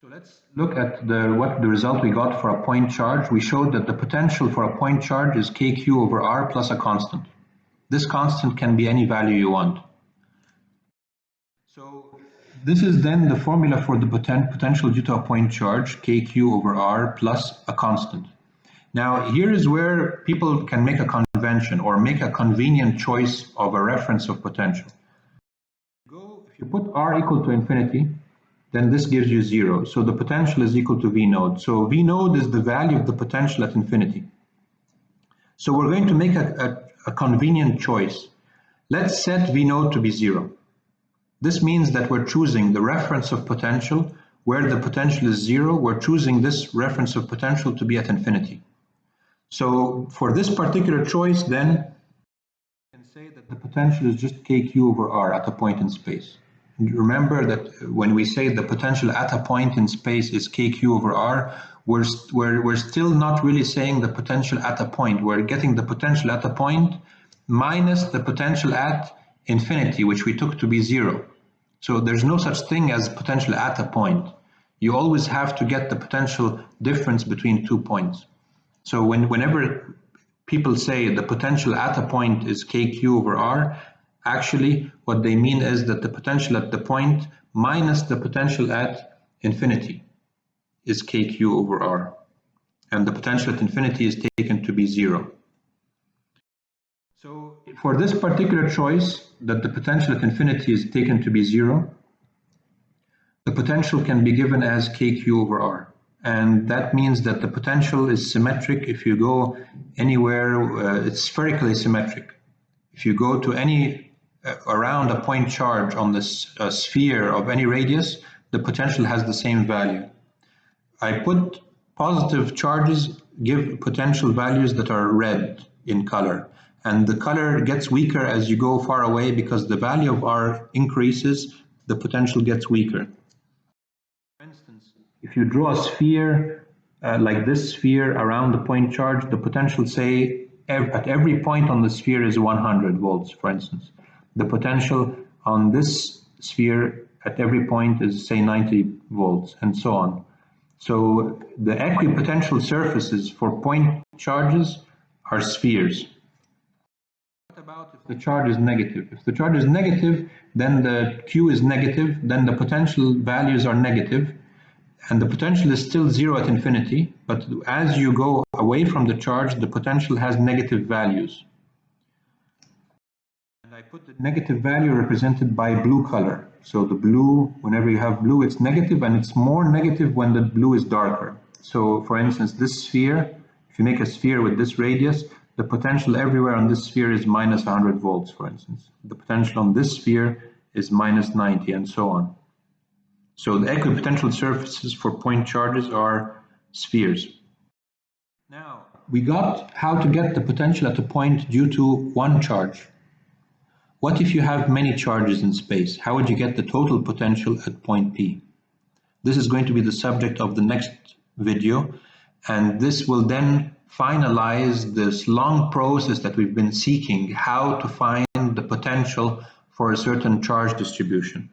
So let's look at what the result we got for a point charge. We showed that the potential for a point charge is kq over r plus a constant. This constant can be any value you want. So this is then the formula for the potential due to a point charge, kq over r plus a constant. Now here is where people can make a convention or make a convenient choice of a reference of potential. If you put r equal to infinity, then this gives you 0. So the potential is equal to V node. So V node is the value of the potential at infinity. So we're going to make a convenient choice. Let's set V node to be 0. This means that we're choosing the reference of potential where the potential is 0. We're choosing this reference of potential to be at infinity. So for this particular choice, then, we can say that the potential is just kq over r at a point in space. Remember that when we say the potential at a point in space is kq over r, we're still not really saying the potential at a point. We're getting the potential at a point minus the potential at infinity, which we took to be 0. So there's no such thing as potential at a point. You always have to get the potential difference between 2 points. So whenever people say the potential at a point is kq over r, actually, what they mean is that the potential at the point minus the potential at infinity is kq over r. And the potential at infinity is taken to be 0. So for this particular choice, that the potential at infinity is taken to be 0, the potential can be given as kq over r. And that means that the potential is symmetric. If you go anywhere, it's spherically symmetric. If you go to any around a point charge on this sphere of any radius, the potential has the same value. I put positive charges give potential values that are red in color, and the color gets weaker as you go far away because the value of r increases, the potential gets weaker. For instance, if you draw a sphere like this sphere around the point charge, the potential, say, at every point on the sphere is 100 volts, for instance. The potential on this sphere at every point is, say, 90 volts, and so on. So the equipotential surfaces for point charges are spheres. What about if the charge is negative? If the charge is negative, then the Q is negative, then the potential values are negative, and the potential is still 0 at infinity, but as you go away from the charge, the potential has negative values. I put the negative value represented by blue color. So the blue, whenever you have blue, it's negative, and it's more negative when the blue is darker. So for instance, this sphere, if you make a sphere with this radius, the potential everywhere on this sphere is minus 100 volts, for instance. The potential on this sphere is minus 90, and so on. So the equipotential surfaces for point charges are spheres. Now, we got how to get the potential at a point due to one charge. What if you have many charges in space? How would you get the total potential at point P? This is going to be the subject of the next video, and this will then finalize this long process that we've been seeking, how to find the potential for a certain charge distribution.